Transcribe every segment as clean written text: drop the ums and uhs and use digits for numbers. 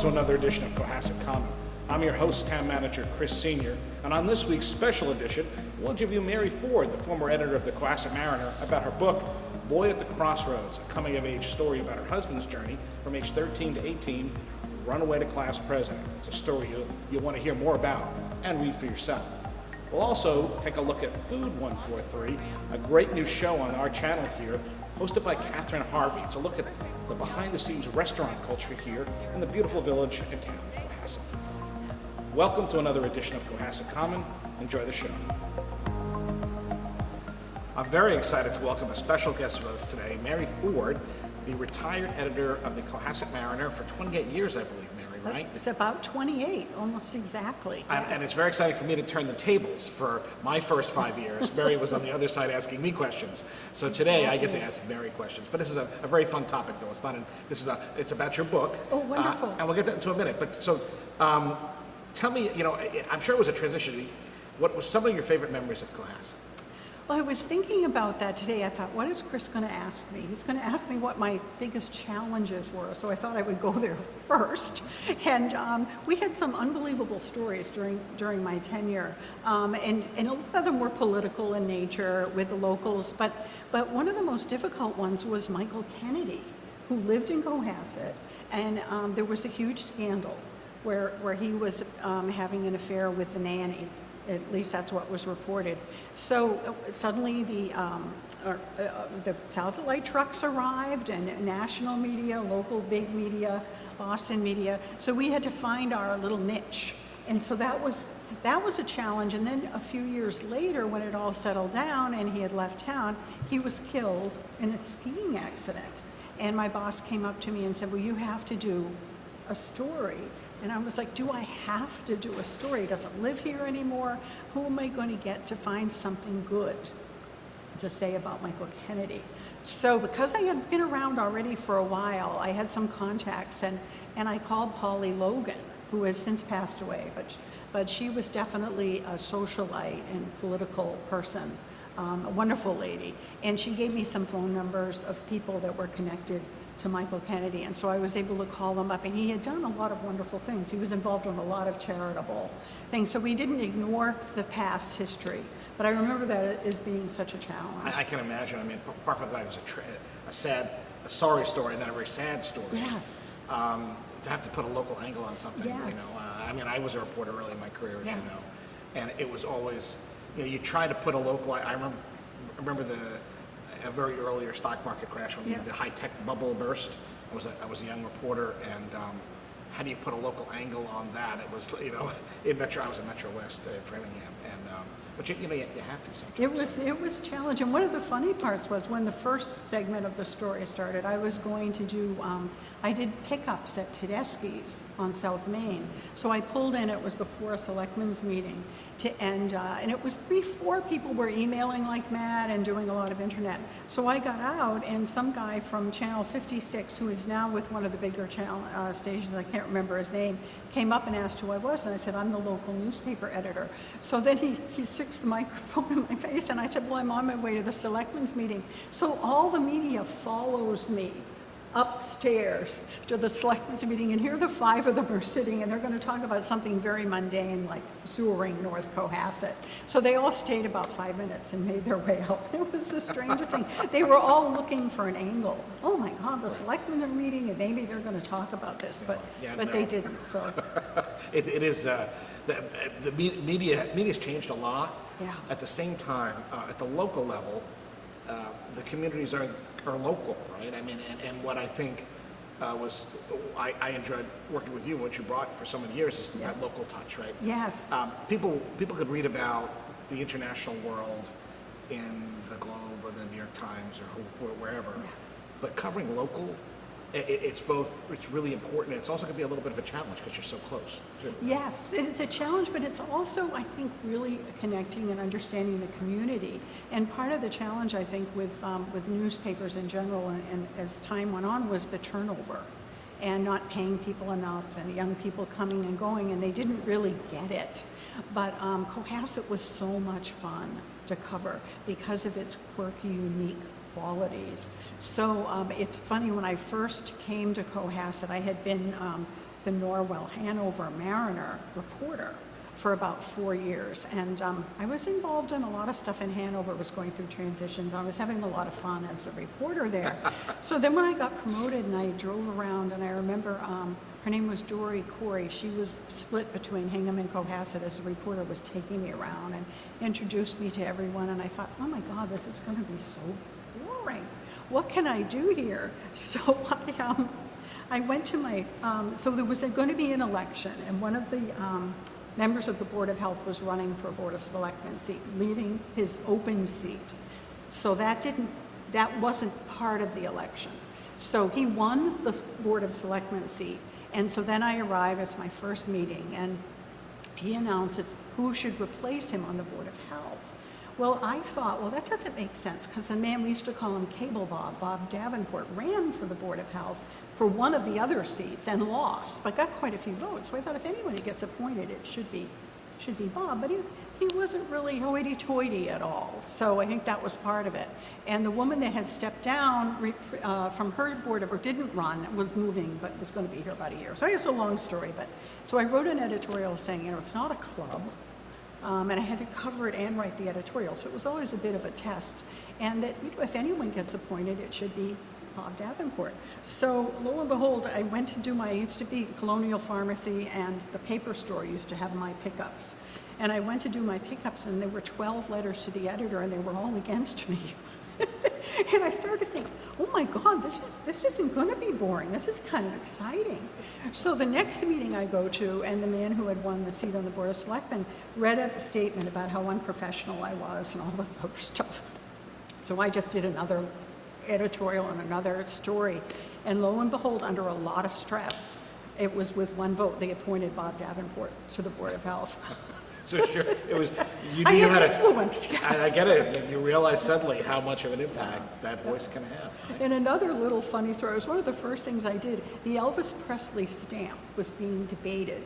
to another edition of Cohasset Common. I'm your host, Town Manager Chris Sr., and on this week's special edition, we'll interview Mary Ford, the former editor of the Cohasset Mariner, about her book, Boy at the Crossroads, a coming-of-age story about her husband's journey from age 13 to 18, runaway to class president. It's a story you'll want to hear more about and read for yourself. We'll also take a look at Food 143, a great new show on our channel here, hosted by Catherine Harvey. It's a look at the behind-the-scenes restaurant culture here in the beautiful village and town of Cohasset. Welcome to another edition of Cohasset Common. Enjoy the show. I'm very excited to welcome a special guest with us today, Mary Ford, the retired editor of the Cohasset Mariner for 28 years, I believe, Mary, right? It's about 28, almost exactly. And it's very exciting for me to turn the tables. For my first 5 years, Mary was on the other side asking me questions. So today I get to ask Mary questions. But this is a very fun topic, though. It's about your book. Oh, wonderful. And we'll get that into a minute. But so tell me, I'm sure it was a transition. What was some of your favorite memories of Cohasset? Well, I was thinking about that today. I thought, what is Chris going to ask me? He's going to ask me what my biggest challenges were, so I thought I would go there first. And we had some unbelievable stories during my tenure, and a lot of them were political in nature with the locals, but one of the most difficult ones was Michael Kennedy, who lived in Cohasset, and there was a huge scandal where he was having an affair with the nanny. At least that's what was reported. So suddenly the satellite trucks arrived, and national media, local big media, Boston media. So we had to find our little niche, and so that was a challenge. And then a few years later, when it all settled down and he had left town, he was killed in a skiing accident. And my boss came up to me and said, "Well, you have to do a story." And I was like, do I have to do a story? He doesn't live here anymore. Who am I going to get to find something good to say about Michael Kennedy? So because I had been around already for a while, I had some contacts, and I called Polly Logan, who has since passed away, but she was definitely a socialite and political person, a wonderful lady. And she gave me some phone numbers of people that were connected to Michael Kennedy, and so I was able to call him up, and he had done a lot of wonderful things. He was involved in a lot of charitable things, so we didn't ignore the past history, but I remember that as being such a challenge. I can imagine. I mean, part of that was a sorry story, and then a very sad story. Yes. To have to put a local angle on something, Yes. I mean, I was a reporter early in my career, as Yeah. you know, and it was always, you try to put a local. I remember a very earlier stock market crash when the high-tech bubble burst. I was a young reporter, and how do you put a local angle on that? It was, I was in Metro West in Framingham, and but you have to sometimes. It was a challenge, and one of the funny parts was when the first segment of the story started, I was going to do, I did pickups at Tedeschi's on South Main. So I pulled in, it was before a selectmen's meeting, and it was before people were emailing like mad and doing a lot of internet. So I got out, and some guy from Channel 56, who is now with one of the bigger channel stations, I can't remember his name, came up and asked who I was, and I said, I'm the local newspaper editor. So then he sticks the microphone in my face, and I said, well, I'm on my way to the selectmen's meeting. So all the media follows me upstairs to the selectmen's meeting, and here the five of them are sitting, and they're going to talk about something very mundane like sewering North Cohasset. So they all stayed about 5 minutes and made their way out. It was the strangest thing. They were all looking for an angle. Oh my God, the selectmen are meeting, and maybe they're going to talk about this, but they didn't. So it is the media's changed a lot. Yeah. At the same time, at the local level, the communities are local, right? I mean, and what I think I enjoyed working with you, what you brought for so many years is that local touch, right? Yes. People could read about the international world in the Globe or the New York Times or wherever, but covering local, it's really important. It's also going to be a little bit of a challenge because you're so close, too. Yes, it's a challenge, but it's also, I think, really connecting and understanding the community. And part of the challenge, I think, with newspapers in general, and as time went on, was the turnover and not paying people enough, and young people coming and going, and they didn't really get it. But Cohasset was so much fun to cover because of its quirky, unique qualities. So it's funny, when I first came to Cohasset, I had been the Norwell Hanover Mariner reporter for about 4 years. And I was involved in a lot of stuff in Hanover. Was going through transitions. I was having a lot of fun as the reporter there. So then when I got promoted and I drove around, and I remember her name was Dory Corey. She was split between Hingham and Cohasset as the reporter was taking me around and introduced me to everyone. And I thought, oh my God, this is going to be so boring. What can I do here? So I went to my, so there was going to be an election, and one of the members of the Board of Health was running for a Board of Selectmen seat, leaving his open seat. So that wasn't part of the election. So he won the Board of Selectmen seat, and so then I arrived, it's my first meeting, and he announces who should replace him on the Board of Health. Well, I thought, well, that doesn't make sense, because the man, we used to call him Cable Bob Davenport, ran for the Board of Health for one of the other seats and lost, but got quite a few votes. So I thought if anybody gets appointed, it should be Bob, but he wasn't really hoity-toity at all. So I think that was part of it. And the woman that had stepped down from her board or didn't run was moving, but was going to be here about a year. So it's a long story, but so I wrote an editorial saying, it's not a club. And I had to cover it and write the editorial, so it was always a bit of a test. And that if anyone gets appointed, it should be Bob Davenport. So lo and behold, I went to do I used to be Colonial Pharmacy, and the paper store used to have my pickups. And I went to do my pickups, and there were 12 letters to the editor, and they were all against me. And I started to think, oh my God, this isn't going to be boring. This is kind of exciting. So the next meeting I go to, and the man who had won the seat on the Board of Selectmen read a statement about how unprofessional I was and all this other stuff. So I just did another editorial and another story. And lo and behold, under a lot of stress, it was with one vote, they appointed Bob Davenport to the Board of Health. So sure, it was, you I knew had how to, influence. I get it, you realize suddenly how much of an impact that voice can have. Right? And another little funny story, it was one of the first things I did. The Elvis Presley stamp was being debated.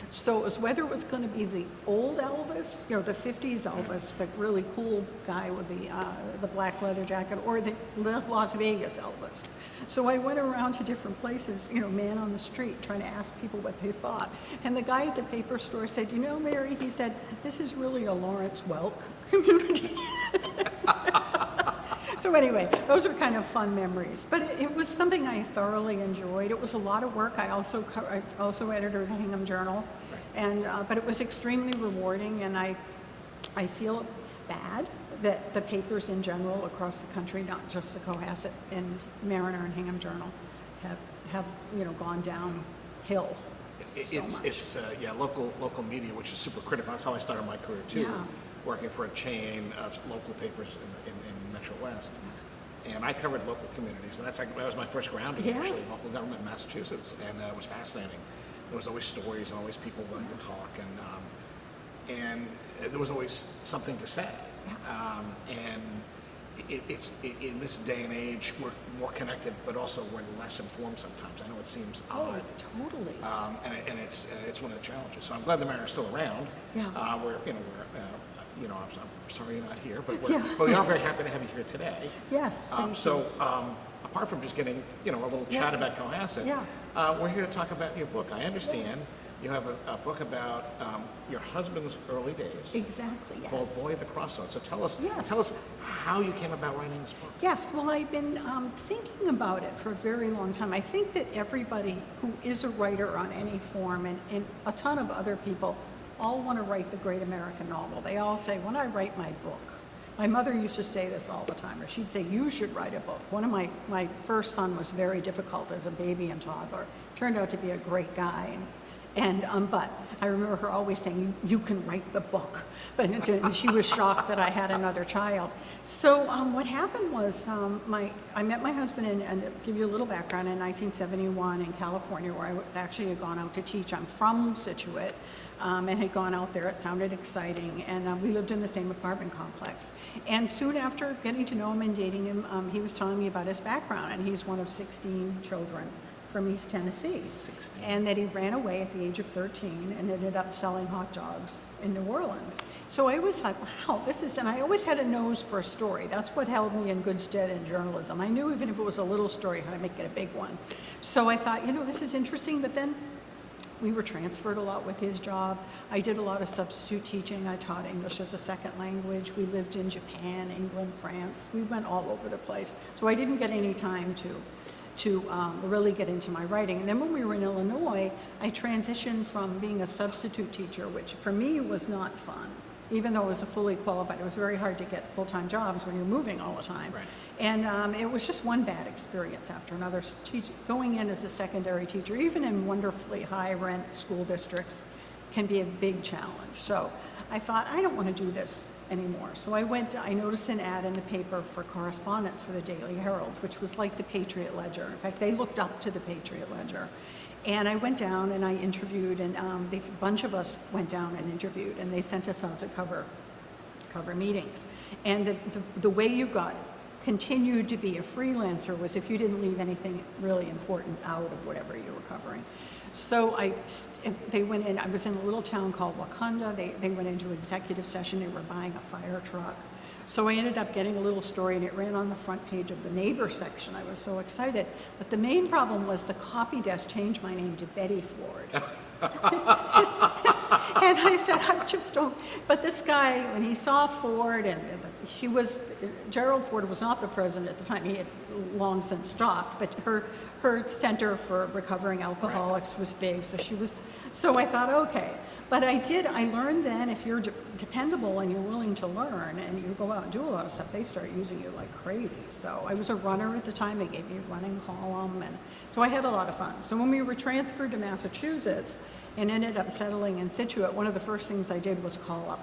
So it was whether it was going to be the old Elvis, the 50s Elvis, the really cool guy with the black leather jacket, or the Las Vegas Elvis. So I went around to different places, man on the street, trying to ask people what they thought. And the guy at the paper store said, Mary, he said, this is really a Lawrence Welk community. So anyway, those are kind of fun memories. But it was something I thoroughly enjoyed. It was a lot of work. I also edited the Hingham Journal, and but it was extremely rewarding. And I feel bad that the papers in general across the country, not just the Cohasset and Mariner and Hingham Journal, have gone downhill. It's local media, which is super critical. That's how I started my career too, working for a chain of local papers in Metro West. And I covered local communities, and that was my first grounding, actually, local government in Massachusetts, and it was fascinating. There was always stories and always people willing to talk, and there was always something to say. And it's in this day and age, we're more connected, but also we're less informed sometimes. I know it seems odd. Oh, totally. And it's one of the challenges. So I'm glad the Mariner's still around. Yeah. I'm sorry you're not here, but we are very happy to have you here today. Yes. So apart from just getting a little chat about Cohasset, we're here to talk about your book. I understand you have a book about your husband's early days. Exactly. Yes. Called Boy at the Crossroads. So tell us how you came about writing this book. Yes. Well, I've been thinking about it for a very long time. I think that everybody who is a writer on any form, and a ton of other people, all want to write the great American novel. They all say, when I write my book, my mother used to say this all the time, or she'd say, you should write a book. One of my first son was very difficult as a baby and toddler. Turned out to be a great guy. But I remember her always saying, you can write the book. But she was shocked that I had another child. So what happened was I met my husband, and to give you a little background, in 1971 in California, where I actually had gone out to teach. I'm from Scituate, and had gone out there. It sounded exciting, and we lived in the same apartment complex. And soon after getting to know him and dating him, he was telling me about his background, and he's one of 16 children from East Tennessee. 16. And that he ran away at the age of 13 and ended up selling hot dogs in New Orleans. So I was like, wow, and I always had a nose for a story. That's what held me in good stead in journalism. I knew even if it was a little story, how to make it a big one. So I thought, this is interesting, but then we were transferred a lot with his job. I did a lot of substitute teaching. I taught English as a second language. We lived in Japan, England, France. We went all over the place. So I didn't get any time to really get into my writing. And then when we were in Illinois, I transitioned from being a substitute teacher, which for me was not fun. Even though I was a fully qualified, it was very hard to get full-time jobs when you're moving all the time. Right. And it was just one bad experience after another. Going in as a secondary teacher, even in wonderfully high-rent school districts, can be a big challenge. So I thought, I don't want to do this anymore. So I noticed an ad in the paper for correspondence for the Daily Herald, which was like the Patriot Ledger. In fact, they looked up to the Patriot Ledger. And I went down and I interviewed, and a bunch of us went down and interviewed, and they sent us out to cover meetings. And the way you continued to be a freelancer was if you didn't leave anything really important out of whatever you were covering. So they went in, I was in a little town called Wakanda. They went into executive session. They were buying a fire truck. So I ended up getting a little story, and it ran on the front page of the neighbor section. I was so excited. But the main problem was the copy desk changed my name to Betty Ford. And I said, I just don't. But this guy, when he saw Ford, and Gerald Ford was not the president at the time. He had long since stopped. But her Center for Recovering Alcoholics was big. So I thought, okay. But I learned then if you're dependable and you're willing to learn and you go out and do a lot of stuff, they start using you like crazy. So I was a runner at the time. They gave me a running column. And so I had a lot of fun. So when we were transferred to Massachusetts and ended up settling in Scituate, one of the first things I did was call up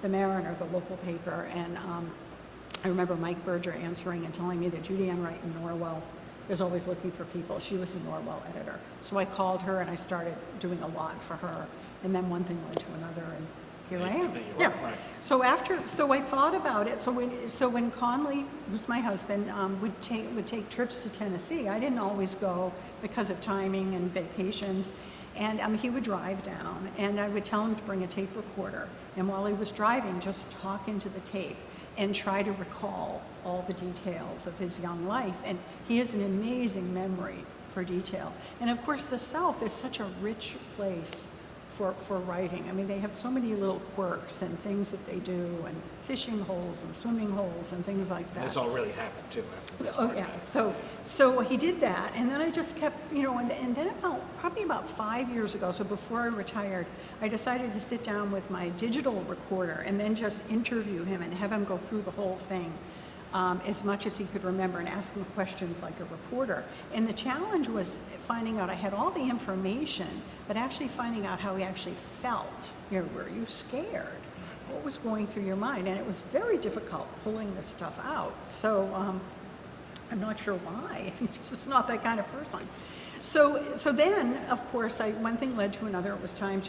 the Mariner, the local paper. And I remember Mike Berger answering and telling me that Judy Ann Wright in Norwell is always looking for people. She was the Norwell editor. So I called her and I started doing a lot for her. And then one thing led to another, and here I am. Yeah. Right. So I thought about it. So when Conley, who's my husband, would take trips to Tennessee, I didn't always go because of timing and vacations. And he would drive down, and I would tell him to bring a tape recorder. And while he was driving, just talk into the tape and try to recall all the details of his young life. And he has an amazing memory for detail. And of course, the South is such a rich place for writing. I mean, they have so many little quirks and things that they do, and fishing holes and swimming holes and things like that. This all really happened too. That's the best Oh part. yeah. So he did that, and then I just kept, and then probably about 5 years ago, so before I retired, I decided to sit down with my digital recorder and then just interview him and have him go through the whole thing. As much as he could remember, and ask him questions like a reporter. And the challenge was finding out, I had all the information, but actually finding out how he actually felt. Were you scared? What was going through your mind? And it was very difficult pulling this stuff out. So I'm not sure why. He's just not that kind of person. So then, of course, one thing led to another. It was time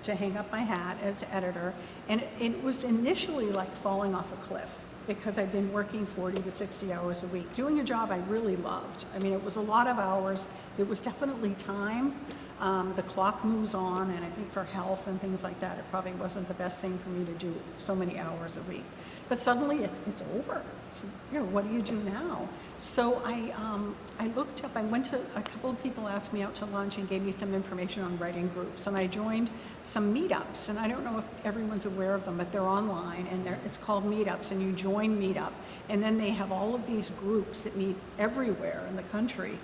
to hang up my hat as editor. And it was initially like falling off a cliff, because I'd been working 40 to 60 hours a week, doing a job I really loved. I mean, it was a lot of hours. It was definitely time. The clock moves on, and I think for health and things like that, it probably wasn't the best thing for me to do so many hours a week. But suddenly it's over. So, what do you do now? So I looked up, a couple of people asked me out to lunch and gave me some information on writing groups, and I joined some meetups, and I don't know if everyone's aware of them, but they're online, and it's called Meetups, and you join Meetup, and then they have all of these groups that meet everywhere in the country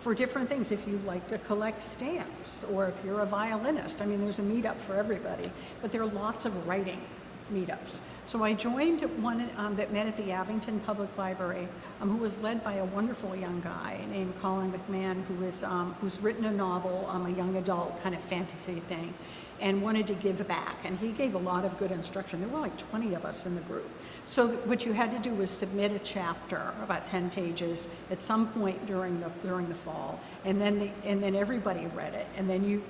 for different things. If you like to collect stamps, or if you're a violinist, I mean, there's a meetup for everybody, but there are lots of writing meetups. So I joined one that met at the Abington Public Library, who was led by a wonderful young guy named Colin McMahon, who's written a novel, a young adult kind of fantasy thing, and wanted to give back. And he gave a lot of good instruction. There were like 20 of us in the group. So what you had to do was submit a chapter, about 10 pages, at some point during the fall, and then everybody read it. And then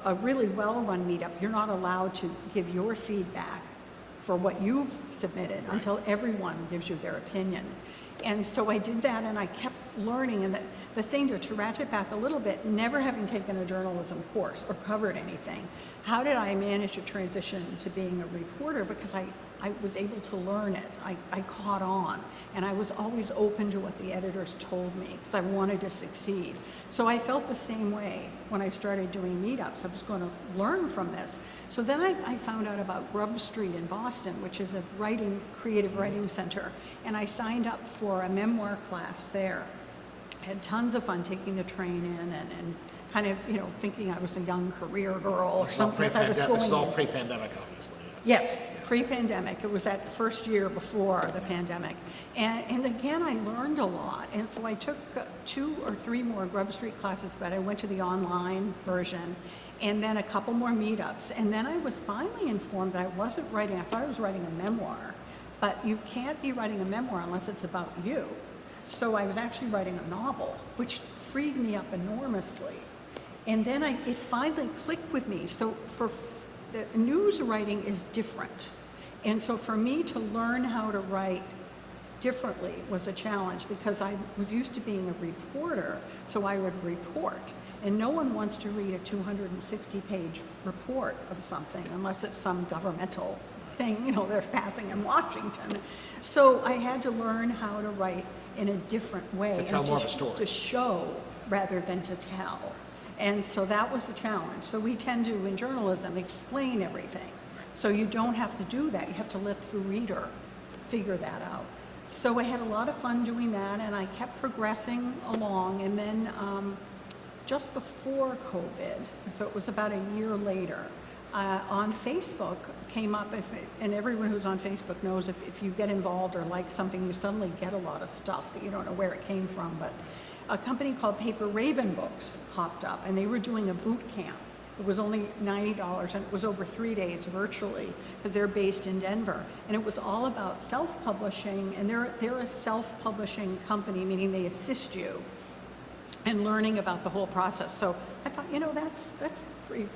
a really well-run meetup, you're not allowed to give your feedback for what you've submitted until everyone gives you their opinion. And so I did that, and I kept learning. And the thing to ratchet back a little bit, never having taken a journalism course or covered anything, how did I manage to transition to being a reporter? Because I I was able to learn it. I caught on, and I was always open to what the editors told me because I wanted to succeed. So I felt the same way when I started doing meetups. I was going to learn from this. So then I found out about Grub Street in Boston, which is a creative writing center, and I signed up for a memoir class there. I had tons of fun taking the train in and kind of, thinking I was a young career girl or something that I was going. This is all pre-pandemic, obviously. Yes, pre-pandemic. It was that first year before the pandemic. And again, I learned a lot. And so I took 2 or 3 more Grub Street classes, but I went to the online version, and then a couple more meetups. And then I was finally informed that I wasn't writing, I thought I was writing a memoir, but you can't be writing a memoir unless it's about you. So I was actually writing a novel, which freed me up enormously. And then it finally clicked with me. So for the news writing is different. And so for me to learn how to write differently was a challenge because I was used to being a reporter, so I would report. And no one wants to read a 260-page report of something unless it's some governmental thing, they're passing in Washington. So I had to learn how to write in a different way. To tell more of a story. To show rather than to tell. And so that was the challenge. So we tend to, in journalism, explain everything. So you don't have to do that. You have to let the reader figure that out. So I had a lot of fun doing that, and I kept progressing along. And then just before COVID, so it was about a year later, on Facebook came up, and everyone who's on Facebook knows if you get involved or like something, you suddenly get a lot of stuff that you don't know where it came from. But a company called Paper Raven Books popped up, and they were doing a boot camp. It was only $90, and it was over 3 days virtually, because they're based in Denver. And it was all about self-publishing, and they're a self-publishing company, meaning they assist you in learning about the whole process. So I thought, that's free it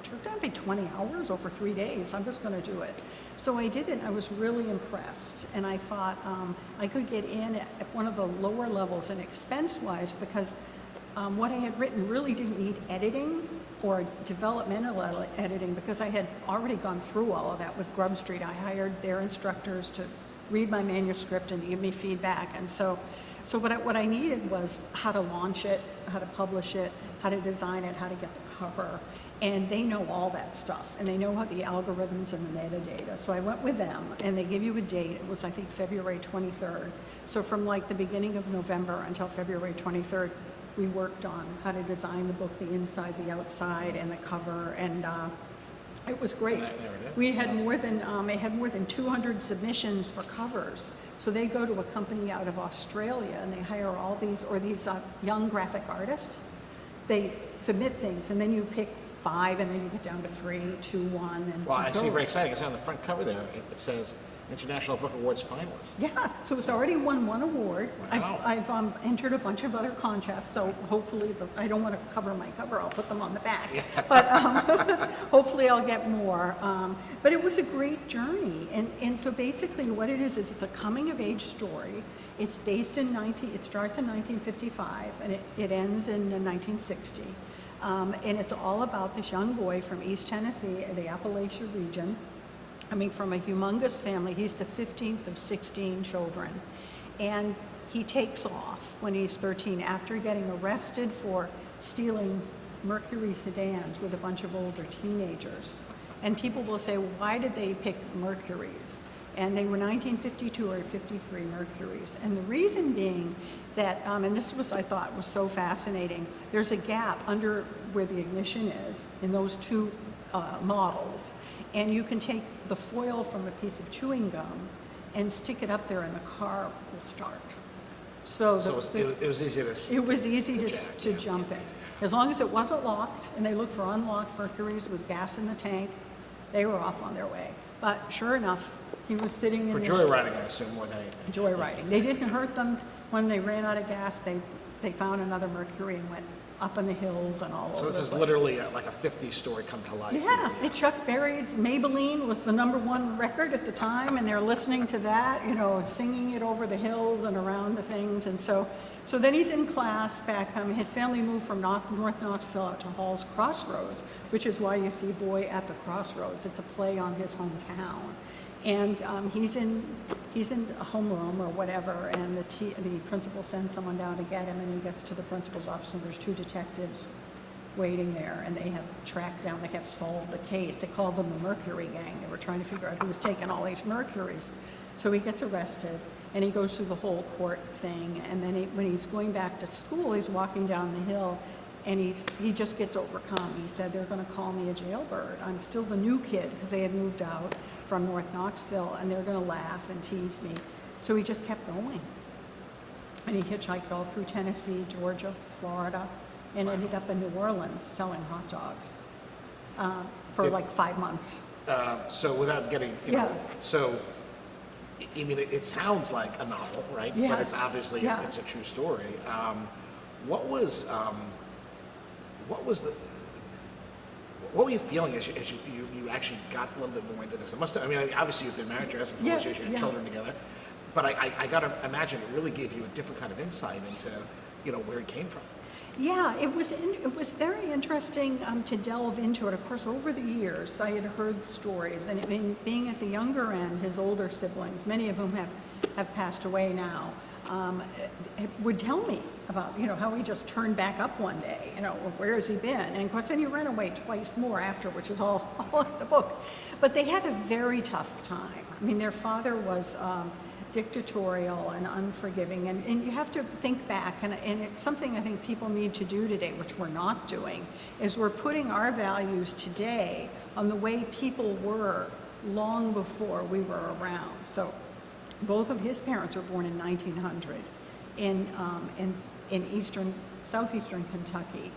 turned out to be 20 hours over 3 days. I'm just going to do it. So I did it, and I was really impressed. And I thought I could get in at one of the lower levels and expense-wise because what I had written really didn't need editing or developmental editing because I had already gone through all of that with Grub Street. I hired their instructors to read my manuscript and give me feedback. And so what I needed was how to launch it, how to publish it, how to design it, how to get the cover. And they know all that stuff, and they know how the algorithms and the metadata. So I went with them, and they give you a date. It was, I think, February 23rd. So from like the beginning of November until February 23rd, we worked on how to design the book, the inside, the outside, and the cover, and it was great. We had more than 200 submissions for covers. So they go to a company out of Australia, and they hire all these young graphic artists. They submit things, and then you pick 5, and then you get down to 3, 2, 1, and well, I see, very exciting. It's on the front cover there. It says International Book Awards finalist. Yeah, so it's already won 1 award. Wow. I've entered a bunch of other contests, so hopefully, I don't want to cover my cover, I'll put them on the back. Yeah. But hopefully I'll get more. But it was a great journey. And so basically what it is it's a coming of age story. It's based it starts in 1955 and it ends in 1960. And it's all about this young boy from East Tennessee, the Appalachia region, coming from a humongous family. He's the 15th of 16 children. And he takes off when he's 13 after getting arrested for stealing Mercury sedans with a bunch of older teenagers. And people will say, why did they pick Mercuries? And they were 1952 or 53 Mercuries. And the reason being that, and this was, I thought, was so fascinating, there's a gap under where the ignition is in those 2 models. And you can take the foil from a piece of chewing gum and stick it up there and the car will start. So it was easy to jump in. As long as it wasn't locked and they looked for unlocked Mercuries with gas in the tank, they were off on their way. But sure enough, he was sitting in joyriding, I assume, more than anything. Joyriding. They didn't hurt them. When they ran out of gas, they found another Mercury and went up in the hills and all over. So this is literally like a 50s story come to life. Yeah, Chuck Berry's Maybelline was the #1 record at the time, and they're listening to that, singing it over the hills and around the things. And so then he's in class back home. His family moved from North Knoxville out to Hall's Crossroads, which is why you see Boy at the Crossroads. It's a play on his hometown. And he's in a homeroom or whatever, and the principal sends someone down to get him, and he gets to the principal's office, and there's 2 detectives waiting there, and they have tracked down, they have solved the case. They called them the Mercury Gang. They were trying to figure out who was taking all these Mercuries. So he gets arrested, and he goes through the whole court thing, and then when he's going back to school, he's walking down the hill, and he just gets overcome. He said, they're going to call me a jailbird. I'm still the new kid, because they had moved out from North Knoxville, and they're going to laugh and tease me. So he just kept going. And he hitchhiked all through Tennessee, Georgia, Florida, and ended up in New Orleans selling hot dogs for like 5 months. So without getting, so, I mean, it sounds like a novel, right? Yes. But it's obviously, it's a true story. What were you feeling as you actually got a little bit more into this? It must have, I mean, obviously you've been married, you have some relationships, you have children together, but I got to imagine it really gave you a different kind of insight into, where it came from. Yeah, it was very interesting to delve into it. Of course, over the years, I had heard stories, and being at the younger end, his older siblings, many of whom have passed away now, would tell me about, how he just turned back up one day, where has he been? And of course, then he ran away twice more after, which is all in the book. But they had a very tough time. I mean, their father was dictatorial and unforgiving, and you have to think back, and it's something I think people need to do today, which we're not doing, is we're putting our values today on the way people were long before we were around. So both of his parents were born in 1900 in southeastern Kentucky,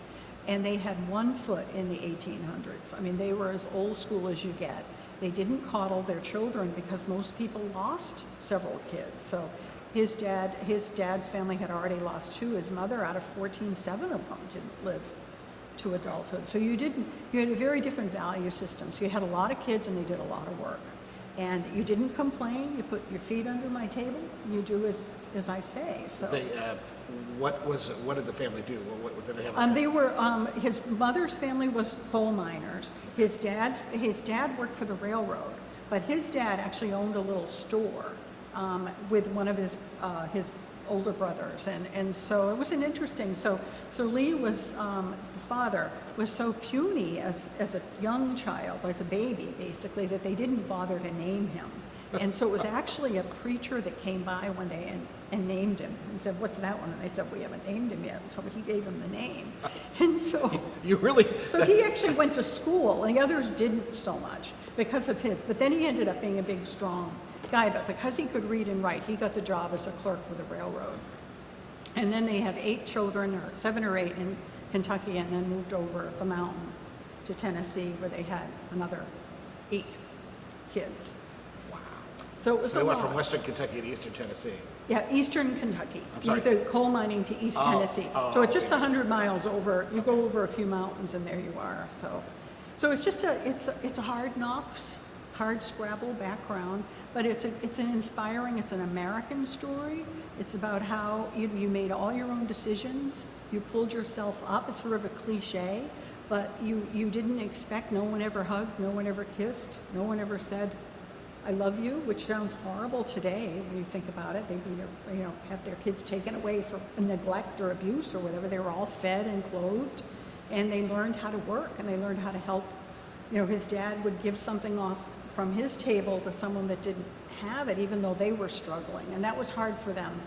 and they had one foot in the 1800s. I mean, they were as old school as you get. They didn't coddle their children because most people lost several kids. So his dad's family had already lost 2. His mother, out of 14, 7 of them didn't live to adulthood. So you had a very different value system. So you had a lot of kids, and they did a lot of work. And you didn't complain. You put your feet under my table. You do as I say. So. What did the family do? What did they have? They were. His mother's family was coal miners. His dad worked for the railroad, but his dad actually owned a little store with one of his older brothers, and so it was an interesting. So Lee was the father was so puny as a young child, as a baby, basically, that they didn't bother to name him. And so it was actually a preacher that came by one day and named him and said, "What's that one?" And they said, "We haven't named him yet." So he gave him the name. And so so he actually went to school, and the others didn't so much because of his. But then he ended up being a big, strong guy. But because he could read and write, he got the job as a clerk with the railroad. And then they had 8 children, or 7 or 8 in Kentucky, and then moved over the mountain to Tennessee, where they had another 8 kids. So it was they went from Western Kentucky to Eastern Tennessee. Yeah, Eastern Kentucky. I'm sorry. The coal mining to East Tennessee. So it's just 100 miles over. You go over a few mountains, and there you are. So it's just it's a hard knocks, hard scrabble background, but it's an inspiring. It's an American story. It's about how you made all your own decisions. You pulled yourself up. It's sort of a cliche, but you didn't expect. No one ever hugged. No one ever kissed. No one ever said, "I love you," which sounds horrible today when you think about it. They'd either, have their kids taken away for neglect or abuse or whatever. They were all fed and clothed, and they learned how to work, and they learned how to help. His dad would give something off from his table to someone that didn't have it, even though they were struggling, and that was hard for them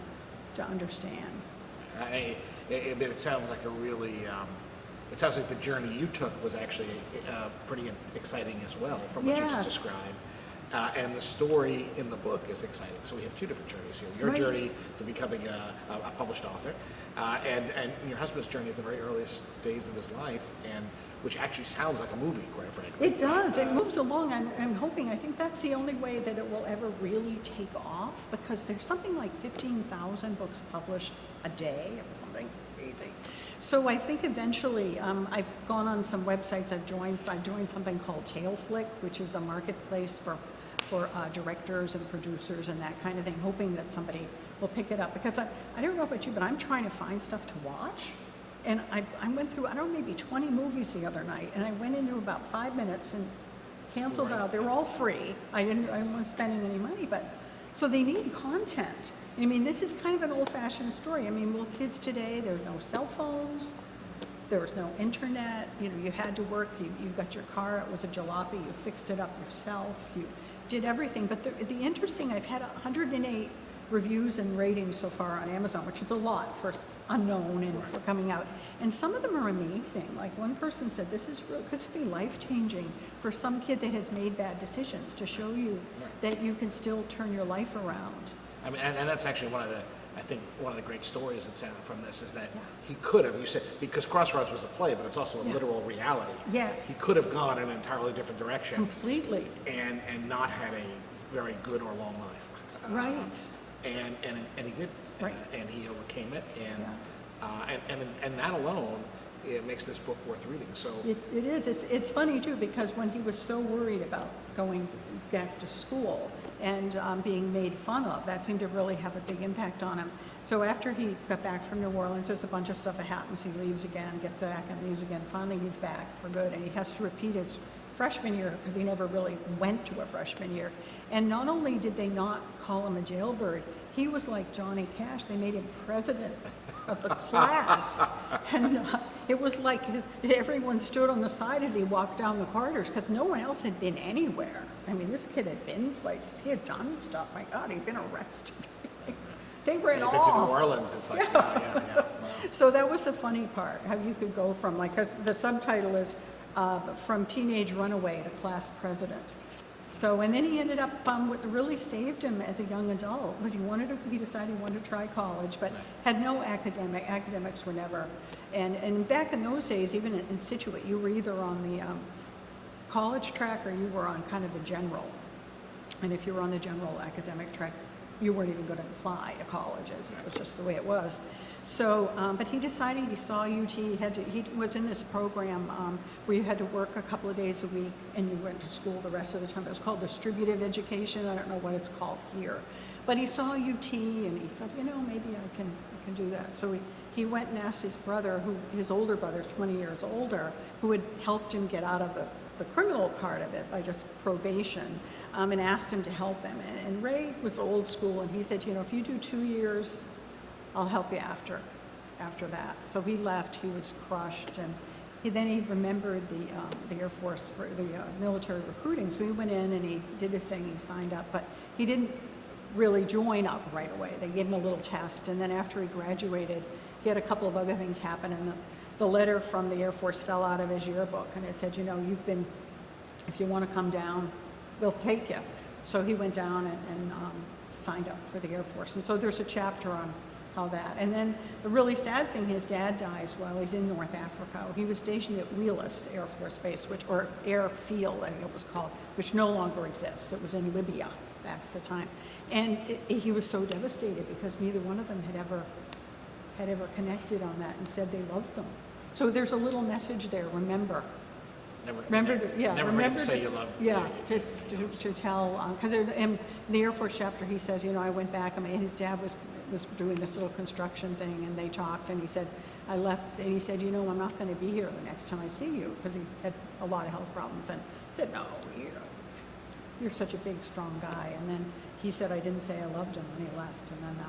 to understand. It sounds like it sounds like the journey you took was actually pretty exciting as well, from what you just described. And the story in the book is exciting. So we have 2 different journeys here. Your journey to becoming a published author, and your husband's journey at the very earliest days of his life, and which actually sounds like a movie, quite frankly. It does. It moves along. I'm hoping. I think that's the only way that it will ever really take off, because there's something like 15,000 books published a day or something crazy. So I think eventually, I've gone on some websites. I've joined something called Tailflick, which is a marketplace for directors and producers and that kind of thing, hoping that somebody will pick it up. Because I don't know about you, but I'm trying to find stuff to watch. And I went through, maybe 20 movies the other night, and I went into about 5 minutes, and canceled out. They were all free. I wasn't spending any money, but so they need content. I mean, this is kind of an old-fashioned story. I mean, well, kids today, there's no cell phones, there was no internet. You know, you had to work. You got your car. It was a jalopy. You fixed it up yourself. You did everything. But the interesting, I've had 108 reviews and ratings so far on Amazon, which is a lot for unknown and for coming out. And some of them are amazing. Like one person said, this is could be life-changing for some kid that has made bad decisions, to show you that you can still turn your life around. I mean, and that's actually one of the great stories that's from this is that he could have, you said, because Crossroads was a play, but it's also a literal reality. Yes. He could have gone in an entirely different direction. Completely. And not had a very good or long life. Right. And he did, right. And he overcame it, and that alone, it makes this book worth reading. So it is. It's funny too, because when he was so worried about going back to school and being made fun of, that seemed to really have a big impact on him. So after he got back from New Orleans, there's a bunch of stuff that happens. He leaves again, gets back, and leaves again. Finally, he's back for good, and he has to repeat his freshman year because he never really went to a freshman year. And not only did they not call him a jailbird, he was like Johnny Cash. They made him president of the class. And it was like everyone stood on the side as he walked down the corridors because no one else had been anywhere. I mean, this kid had been places. He had done stuff. My God, he'd been arrested. They were in awe. To New Orleans, it's like, yeah. Wow. So that was the funny part, how you could go from, like, 'cause the subtitle is From Teenage Runaway to Class President. So, and then he ended up, what really saved him as a young adult was he decided he wanted to try college, but had no academics were never, and back in those days, even in Scituate, you were either on the college track or you were on kind of the general. And if you were on the general academic track, you weren't even going to apply to colleges. It was just the way it was. So, but he decided, he saw UT, he was in this program where you had to work a couple of days a week and you went to school the rest of the time. It was called distributive education. I don't know what it's called here. But he saw UT and he said, you know, maybe I can do that. So he went and asked his brother, his older brother, 20 years older, who had helped him get out of the criminal part of it by just probation, and asked him to help him. And Ray was old school, and he said, you know, if you do 2 years, I'll help you after that. So he left. He was crushed, and then he remembered the Air Force, the military recruiting. So he went in and he did his thing. He signed up, but he didn't really join up right away. They gave him a little test, and then after he graduated, he had a couple of other things happen, and the letter from the Air Force fell out of his yearbook, and it said, you know, if you want to come down, we'll take you. So he went down and signed up for the Air Force. And so there's a chapter on how that. And then the really sad thing, his dad dies while he's in North Africa. He was stationed at Wheelus Air Force Base, or Airfield, I think it was called, which no longer exists. It was in Libya back at the time. And he was so devastated because neither one of them had ever connected on that and said they loved them. So there's a little message there, remember. Remember to say you love. Yeah, just to tell, because in the Air Force chapter he says, you know, I went back and his dad was doing this little construction thing, and they talked, and he said, I left, and he said, you know, I'm not going to be here the next time I see you, because he had a lot of health problems, and he said, no, you're such a big, strong guy. And then he said, I didn't say I loved him when he left, and then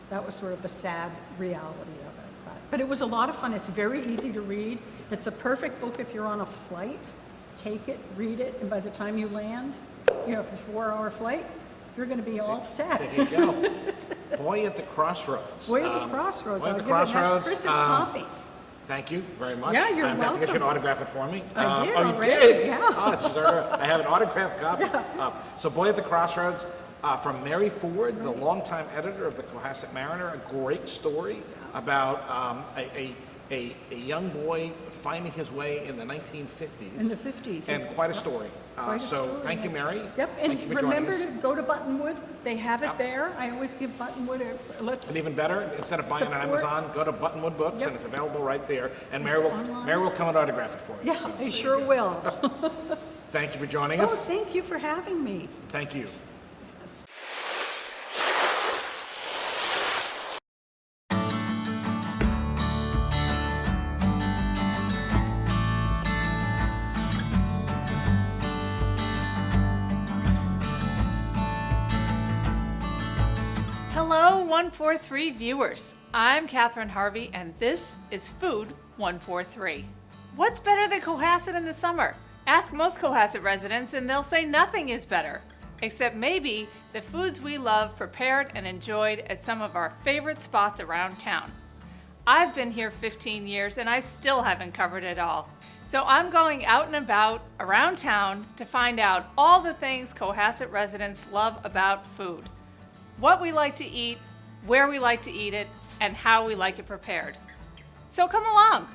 that was sort of the sad reality of it. But it was a lot of fun. It's very easy to read. It's the perfect book if you're on a flight. Take it, read it, and by the time you land, you know, if it's a 4-hour flight, you're going to be all set. There you go. Boy at the Crossroads. Boy at the Crossroads. Boy at the Crossroads. That's Chris's copy. Thank you very much. Yeah, you're welcome. I have to get you an autograph it for me. I did already. You did? Yeah. Oh, it's I have an autographed copy. Yeah. So Boy at the Crossroads, from Mary Ford, the longtime editor of the Cohasset Mariner, a great story about a young boy finding his way in the 1950s. In the 50s. And quite a story. Thank you, Mary. Yep, and Thank you for joining remember us. to go to Buttonwood. They have it there. I always give Buttonwood And even better, instead of buying it on Amazon, go to Buttonwood Books, and it's available right there. And Mary will come and autograph it for you. Yeah, So, I sure will. Thank you for joining Oh, us. thank you for having me. Thank you. 143 viewers. I'm Catherine Harvey, and this is Food 143. What's better than Cohasset in the summer? Ask most Cohasset residents and they'll say nothing is better, except maybe the foods we love prepared and enjoyed at some of our favorite spots around town. I've been here 15 years and I still haven't covered it all. So I'm going out and about around town to find out all the things Cohasset residents love about food. What we like to eat, where we like to eat it, and how we like it prepared. So come along.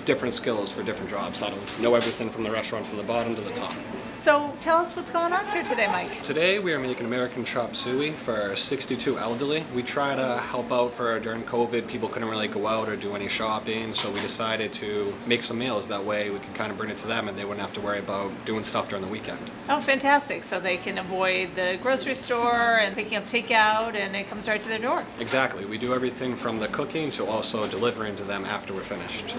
Different skills for different jobs, how to know everything from the restaurant from the bottom to the top. So tell us what's going on here today, Mike. Today we are making American chop suey for 62 elderly. We try to help out during COVID. People couldn't really go out or do any shopping, so we decided to make some meals. That way we can kind of bring it to them and they wouldn't have to worry about doing stuff during the weekend. Oh, fantastic. So they can avoid the grocery store and picking up takeout and it comes right to their door. Exactly. We do everything from the cooking to also delivering to them after we're finished.